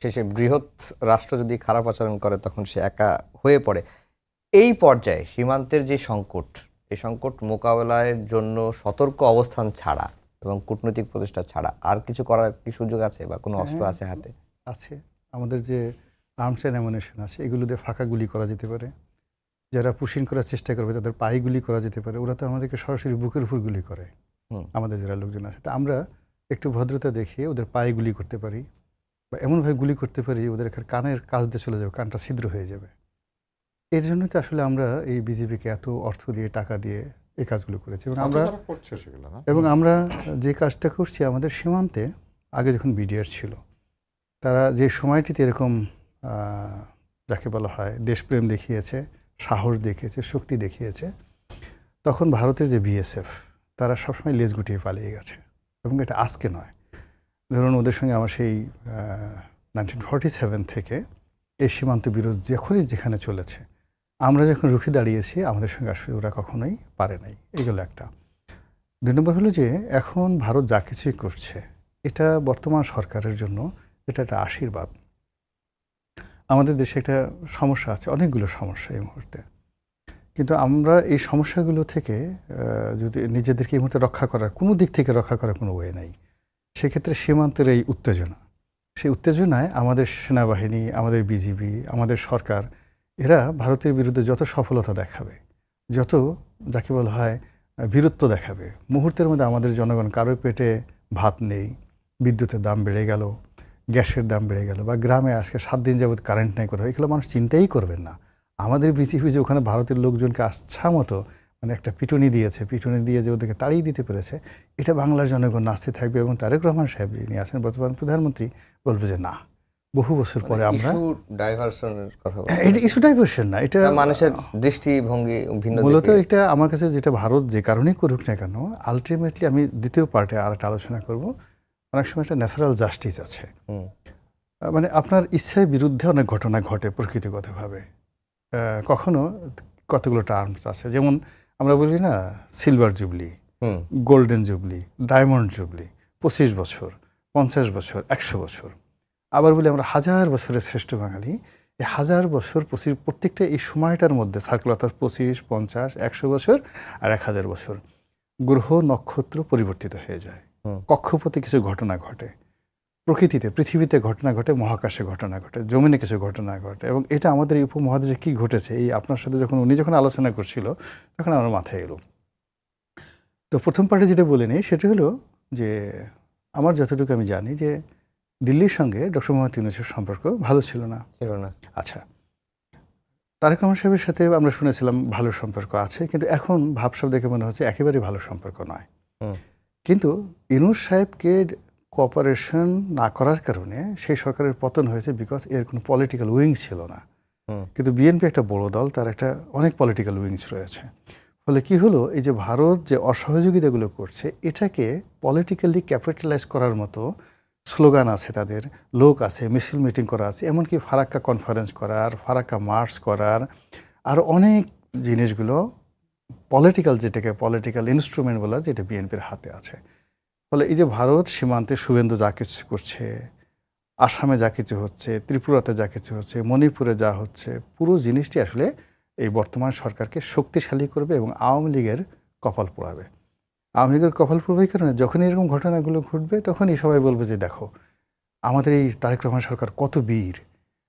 শেষে বৃহৎ রাষ্ট্র যদি খারাপ আচরণ করে তখন সে একা হয়ে পড়ে। এই পর্যায়ে সীমান্তের যে সংকট, এই সংকট মোকাবেলার জন্য সতর্ক অবস্থান ছাড়া এবং কূটনৈতিক প্রচেষ্টা ছাড়া আর কিছু করার কি সুযোগ আছে বা কোনো অস্ত্র আছে হাতে? আছে। আমাদের যে আর্মস অ্যান্ড অ্যামুনিশন আছে এগুলো দিয়ে ফাঁকা গুলি করা যেতে পারে। যারা পুশিং করার চেষ্টা করবে তাদের পায়ে গুলি করা যেতে পারে। ওরা তো আমাদেরকে সরাসরি বুকের উপর গুলি করে, আমাদের যারা লোকজন আছে। তা আমরা একটু ভদ্রতা দেখিয়ে ওদের পায়ে গুলি করতে পারি বা এমনভাবে গুলি করতে পারি ওদের এখানে কানের কাজ দিয়ে চলে যাবে, কানটা ছিদ্র হয়ে যাবে। এর জন্যই তো আসলে আমরা এই বিজেপিকে এত অর্থ দিয়ে টাকা দিয়ে এই কাজগুলো করেছি। এবং আমরা যে কাজটা করছি আমাদের সীমান্তে, আগে যখন বিডিআর ছিল তারা যে সময়টিতে এরকম যাকে বলা হয় দেশপ্রেম দেখিয়েছে, সাহস দেখিয়েছে, শক্তি দেখিয়েছে, তখন ভারতের যে বিএসএফ তারা সবসময় লেজ গুটিয়ে পালিয়ে গেছে। এবং এটা আজকে নয়, ধরুন ওদের সঙ্গে আমার সেই 1947 থেকে এই সীমান্ত বিরোধ যখনই যেখানে চলেছে, আমরা যখন রুখে দাঁড়িয়েছি আমাদের সঙ্গে আসলে ওরা কখনোই পারে নাই। এগুলো একটা। 2 নম্বর হলো যে এখন ভারত যা কিছুই করছে এটা বর্তমান সরকারের জন্য এটা একটা আশীর্বাদ। আমাদের দেশে একটা সমস্যা আছে, অনেকগুলো সমস্যা এই মুহূর্তে, কিন্তু আমরা এই সমস্যাগুলো থেকে যদি নিজেদেরকে এই মুহূর্তে রক্ষা করার কোনো দিক থেকে রক্ষা করার কোনো ওয়ে নাই, সেক্ষেত্রে সীমান্তের এই উত্তেজনা, সেই উত্তেজনায় আমাদের সেনাবাহিনী, আমাদের বিজিবি, আমাদের সরকার এরা ভারতের বিরুদ্ধে যত সফলতা দেখাবে, যত যাকে বলা হয় বীরত্ব দেখাবে, মুহূর্তের মধ্যে আমাদের জনগণ কারোর পেটে ভাত নেই, বিদ্যুতের দাম বেড়ে গেল, গ্যাসের দাম বেড়ে গেল, বা গ্রামে আজকে 7 দিন যাবৎ কারেন্ট নেই কোথাও, এগুলো মানুষ চিন্তাই করবেন না। আমাদের বিজেপি যে ওখানে ভারতের লোকজনকে আচ্ছা মতো মানে একটা পিটুনি দিয়েছে, পিটুনি দিয়ে যে ওদেরকে তাড়িয়ে দিতে পেরেছে, এটা বাংলার জনগণ নাচতে থাকবে। এবং তারেক রহমান সাহেব যিনি আছেন বর্তমান প্রধানমন্ত্রী বলবে যে না, বহু বছর পরে আমরা এটা ইস্যু ডাইভার্সন না, এটা মানুষের দৃষ্টিভঙ্গি ভিন্ন। মূলত এটা আমার কাছে যেটা ভারত যে কারণেই করুক না কেন, আলটিমেটলি আমি দ্বিতীয় পার্টে আর একটা আলোচনা করব, অনেক সময় একটা ন্যাচারাল জাস্টিস আছে। মানে আপনার ইচ্ছার বিরুদ্ধে অনেক ঘটনা ঘটে প্রকৃতিগতভাবে। কখনো কতগুলো টার্মস আছে, যেমন আমরা বলি না silver jubilee, golden jubilee, diamond jubilee, 25 বছর, 50 বছর, 100 বছর। আবার বলি আমরা 1000 বছরের শ্রেষ্ঠ বাঙালি। এই 1000 বছর, প্রত্যেকটা এই সময়টার মধ্যে সার্কেল, অর্থাৎ 25, 50, 100 বছর আর 1000 বছর, গ্রহ নক্ষত্র পরিবর্তিত হয়ে যায়, কক্ষপথে কিছু ঘটনা ঘটে, প্রকৃতিতে পৃথিবীতে ঘটনা ঘটে, মহাকাশে ঘটনা ঘটে, জমিনে কিছু ঘটনা ঘটে। এবং এটা আমাদের এই উপমহাদেশে কী ঘটেছে, এই আপনার সাথে যখন উনি যখন আলোচনা করছিল তখন আমার মাথায় এলো। তো প্রথম পার্টে যেটা বলে নিই সেটা হলো যে আমার যতটুকু আমি জানি যে দিল্লির সঙ্গে ডক্টর মোহাম্মদ ইউনূসের সম্পর্ক ভালো ছিল না। আচ্ছা, তারেক রহমান সাহেবের সাথে আমরা শুনেছিলাম ভালো সম্পর্ক আছে, কিন্তু এখন ভাবসাব দেখে মনে হচ্ছে একেবারেই ভালো সম্পর্ক নয়। কিন্তু ইউনূস সাহেবকে কোঅপারেশন না করার কারণে সেই সরকারের পতন হয়েছে, বিকজ এর কোনো পলিটিক্যাল উইং ছিল না। কিন্তু বিএনপি একটা বড় দল, তার একটা অনেক পলিটিক্যাল উইংস রয়েছে। ফলে কি হলো, এই যে ভারত যে অসহযোগিতাগুলো করছে এটাকে পলিটিক্যালি ক্যাপিটালাইজ করার মতো স্লোগান আছে, তাদের লোক আছে, মিছিল মিটিং করা আছে, এমনকি ফারাক্কা কনফারেন্স করার, ফারাক্কা মার্চ করার, আর অনেক জিনিসগুলো পলিটিক্যাল, যেটাকে পলিটিক্যাল ইনস্ট্রুমেন্ট বলা, যেটা বিএনপির হাতে আছে। ফলে এই যে ভারত সীমান্তে শুভেন্দু যা কিছু করছে, আসামে যা কিছু হচ্ছে, ত্রিপুরাতে যা কিছু হচ্ছে, মণিপুরে যা হচ্ছে, পুরো জিনিসটি আসলে এই বর্তমান সরকারকে শক্তিশালী করবে এবং আওয়ামী লীগের কপাল পোড়াবে। আওয়ামী লীগের কপাল পোড়াবার কারণে যখনই এরকম ঘটনাগুলো ঘটবে তখনই সবাই বলবে যে দেখো আমাদের এই তারেক রহমান সরকার কত বীর,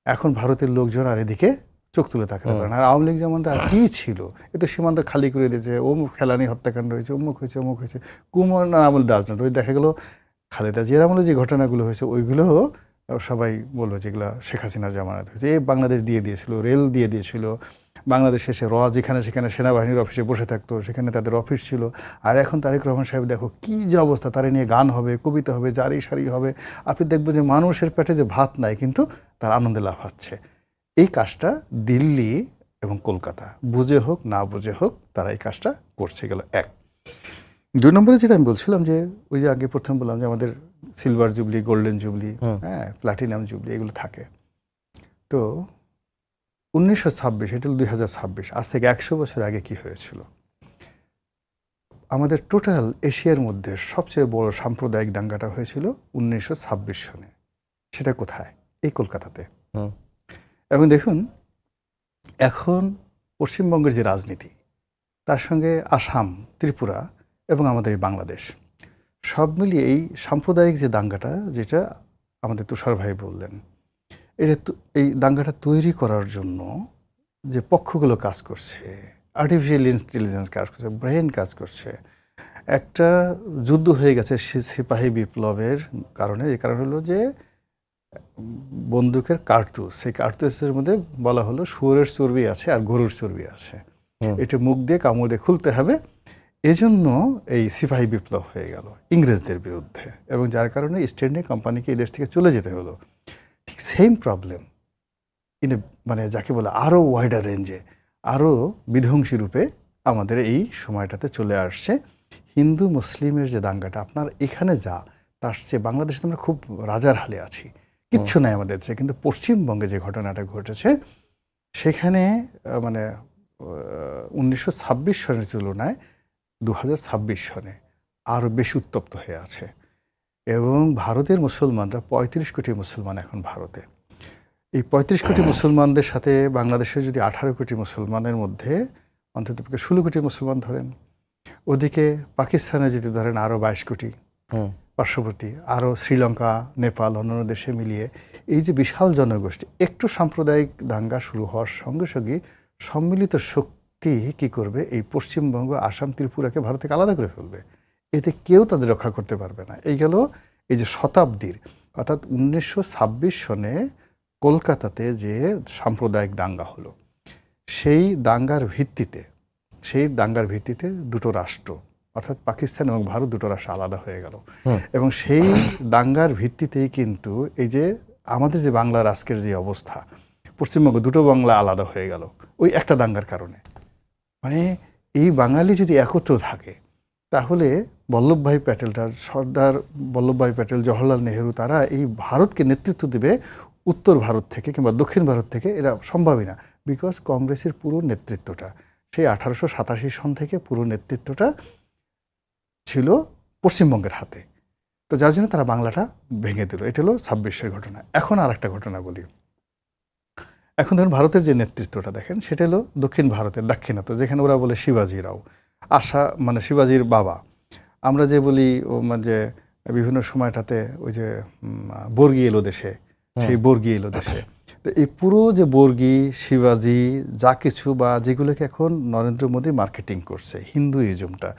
এখন ভারতের লোকজন আর এদিকে চোখ তুলে তাকাতে পারে না। আর আওয়ামী লীগ যেমন আর কী ছিল, এ তো সীমান্ত খালি করে দিয়েছে, অমুক ফেলানি হত্যাকাণ্ড হয়েছে, অমুক হয়েছে, অমুক হয়েছে, কুমার আমল ডাজ নট। ওই দেখা গেলো খালেদা জিয়ার আমলে যে ঘটনাগুলো হয়েছে ওইগুলো সবাই বললো যেগুলো শেখ হাসিনার জামানাতে হয়েছে। এই বাংলাদেশ দিয়ে দিয়েছিল, রেল দিয়ে দিয়েছিল, বাংলাদেশ এসে যেখানে সেখানে সেনাবাহিনীর অফিসে বসে থাকতো, সেখানে তাদের অফিস ছিল। আর এখন তারেক রহমান সাহেব দেখো কী যে অবস্থা, তারা নিয়ে গান হবে, কবিতা হবে, জারি সারি হবে, আপনি দেখবেন যে মানুষের পেটে যে ভাত নাই কিন্তু তার আনন্দে লাফাচ্ছে। এই কাজটা দিল্লি এবং কলকাতা বুঝে হোক না বুঝে হোক তারা এই কাজটা করছে। গেল এক। 2 নম্বরে যেটা আমি বলছিলাম যে ওই যে আগে প্রথম বললাম যে আমাদের সিলভার জুবলি, গোল্ডেন জুবলি, হ্যাঁ, প্লাটিনাম জুবলি এগুলো থাকে। তো 1926, এটা 2026, আজ থেকে 100 বছর আগে কি হয়েছিল, আমাদের টোটাল এশিয়ার মধ্যে সবচেয়ে বড় সাম্প্রদায়িক দাঙ্গাটা হয়েছিল 1926 সনে। সেটা কোথায়? এই কলকাতাতে। হুম। এবং দেখুন এখন পশ্চিমবঙ্গের যে রাজনীতি, তার সঙ্গে আসাম, ত্রিপুরা এবং আমাদের এই বাংলাদেশ, সব মিলিয়ে এই সাম্প্রদায়িক যে দাঙ্গাটা, যেটা আমাদের তুষার ভাই বললেন, এই দাঙ্গাটা তৈরি করার জন্য যে পক্ষগুলো কাজ করছে, আর্টিফিশিয়াল ইন্টেলিজেন্স কাজ করছে, ব্রেন কাজ করছে, একটা যুদ্ধ হয়ে গেছে সিপাহী বিপ্লবের কারণে। এই কারণ হলো যে বন্দুকের কার্তুজ, সেই কার্তুজের মধ্যে বলা হলো শুয়োরের চর্বি আছে আর গরুর চর্বি আছে, এটা মুখ দিয়ে কামড় দিয়ে খুলতে হবে। এজন্য এই সিপাহী বিপ্লব হয়ে গেল ইংরেজদের বিরুদ্ধে, এবং যার কারণে ইস্ট ইন্ডিয়া কোম্পানিকে এই দেশ থেকে চলে যেতে হলো। ঠিক সেম প্রবলেম মানে যাকে বলে আরও ওয়াইডার রেঞ্জে, আরও বিধ্বংসী রূপে আমাদের এই সময়টাতে চলে আসছে। হিন্দু মুসলিমের যে দাঙ্গাটা, আপনার এখানে যা, তার চেয়ে বাংলাদেশে আমরা খুব রাজার হালে আছি, কিচ্ছু নাই আমাদের চেয়ে। কিন্তু পশ্চিমবঙ্গে যে ঘটনাটা ঘটেছে, সেখানে মানে 1926 সনের তুলনায় 2026 সনে আরও বেশি উত্তপ্ত হয়ে আছে। এবং ভারতের মুসলমানরা 35 কোটি মুসলমান এখন ভারতে। এই 35 কোটি মুসলমানদের সাথে বাংলাদেশের যদি 18 কোটি মুসলমানের মধ্যে অন্ততপক্ষে 16 কোটি মুসলমান ধরেন, ওদিকে পাকিস্তানে যদি ধরেন আরও 22 কোটি পার্শ্ববর্তী, আরও শ্রীলঙ্কা, নেপাল, অন্যান্য দেশে মিলিয়ে এই যে বিশাল জনগোষ্ঠী, একটু সাম্প্রদায়িক দাঙ্গা শুরু হওয়ার সঙ্গে সঙ্গে সম্মিলিত শক্তি কী করবে, এই পশ্চিমবঙ্গ, আসাম, ত্রিপুরাকে ভারত থেকে আলাদা করে ফেলবে। এতে কেউ তাদের রক্ষা করতে পারবে না। এই গেল এই যে শতাব্দীর, অর্থাৎ 1926 সনে কলকাতাতে যে সাম্প্রদায়িক দাঙ্গা হলো, সেই দাঙ্গার ভিত্তিতে দুটো রাষ্ট্র, অর্থাৎ পাকিস্তান এবং ভারত, দুটো রাষ্ট্র আলাদা হয়ে গেল। এবং সেই দাঙ্গার ভিত্তিতেই কিন্তু এই যে আমাদের যে বাংলার আজকের যে অবস্থা, পশ্চিমবঙ্গ দুটো বাংলা আলাদা হয়ে গেল ওই একটা দাঙ্গার কারণে। মানে এই বাঙালি যদি একত্র থাকে, তাহলে বল্লভভাই প্যাটেলটা, সর্দার বল্লভভাই প্যাটেল, জওহরলাল নেহেরু, তারা এই ভারতকে নেতৃত্ব দেবে উত্তর ভারত থেকে কিংবা দক্ষিণ ভারত থেকে, এরা সম্ভবই না। বিকজ কংগ্রেসের পুরো নেতৃত্বটা সেই 1887 সন থেকে পুরো নেতৃত্বটা ছিল পশ্চিমবঙ্গের হাতে। তো যার জন্য তারা বাংলাটা ভেঙে দিল। এটা হলো 26-এর ঘটনা। এখন আর একটা ঘটনা বলি। এখন ধরুন ভারতের যে নেতৃত্বটা দেখেন, সেটা হলো দক্ষিণ ভারতের দাক্ষিণাত্য, যেখানে ওরা বলে শিবাজিরাও, মানে শিবাজির বাবা। আমরা যে বলি যে বিভিন্ন সময়টাতে ওই যে বর্গী এলো দেশে, সেই বর্গী এলো দেশে। তো এই পুরো যে বর্গী, শিবাজি, যা কিছু বা যেগুলোকে এখন নরেন্দ্র মোদী মার্কেটিং করছে, হিন্দুইজমটা,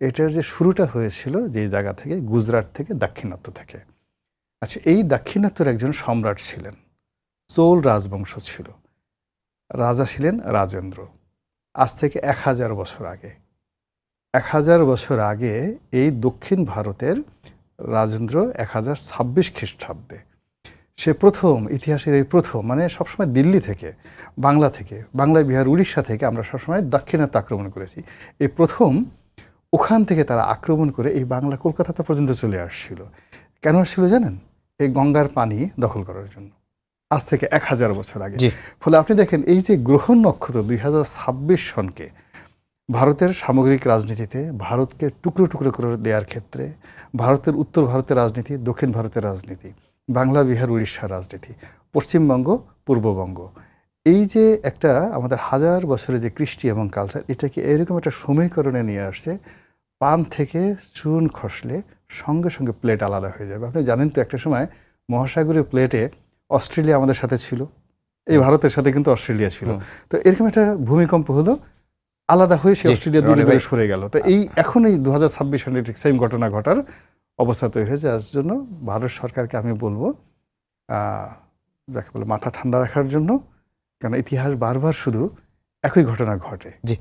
এটার যে শুরুটা হয়েছিল যে জায়গা থেকে, গুজরাট থেকে, দাক্ষিণাত্য থেকে। আচ্ছা, এই দাক্ষিণাত্যের একজন সম্রাট ছিলেন, চোল রাজবংশ ছিল, রাজা ছিলেন রাজেন্দ্র। আজ থেকে 1000 বছর আগে, 1000 বছর আগে এই দক্ষিণ ভারতের রাজেন্দ্র 1026 খ্রিস্টাব্দে, সে প্রথম, ইতিহাসের এই প্রথম, মানে সবসময় দিল্লি থেকে, বাংলা, বিহার, উড়িষ্যা থেকে আমরা সবসময় দাক্ষিণাত্য আক্রমণ করেছি। এই প্রথম ওখান থেকে তারা আক্রমণ করে এই বাংলা কলকাতা পর্যন্ত চলে আসছিল। কেন আসছিল জানেন? এই গঙ্গার পানি দখল করার জন্য, আজ থেকে 1000 বছর আগে। ফলে আপনি দেখেন এই যে গ্রহণ নক্ষত্র 2026 সনকে ভারতের সামগ্রিক রাজনীতিতে, ভারতকে টুকরো টুকরো করে দেওয়ার ক্ষেত্রে, ভারতের উত্তর ভারতের রাজনীতি, দক্ষিণ ভারতের রাজনীতি, বাংলা, বিহার, উড়িষ্যার রাজনীতি, পশ্চিমবঙ্গ, পূর্ববঙ্গ, এই যে একটা আমাদের 1000 বছরের যে কৃষ্টি এবং কালচার, এটাকে এরকম একটা সমীকরণে নিয়ে আসছে। পান থেকে চুন খসলে সঙ্গে সঙ্গে প্লেট আলাদা হয়ে যাবে। আপনি জানেন তো, একটা সময় মহাসাগরীয় প্লেটে অস্ট্রেলিয়া আমাদের সাথে ছিল, এই ভারতের সাথে কিন্তু অস্ট্রেলিয়া ছিল। তো এরকম একটা ভূমিকম্প হলো, আলাদা হয়ে সে অস্ট্রেলিয়া দূরে দূরে সরে গেল। তো এই এখন এই 2026 সনে ঠিক সেম ঘটনা ঘটার অবস্থা তৈরি হয়েছে। যার জন্য ভারত সরকারকে আমি বলবো, যাকে বলে মাথা ঠান্ডা রাখার জন্য, কারণ ইতিহাস বারবার শুধু একই ঘটনা ঘটে। জি।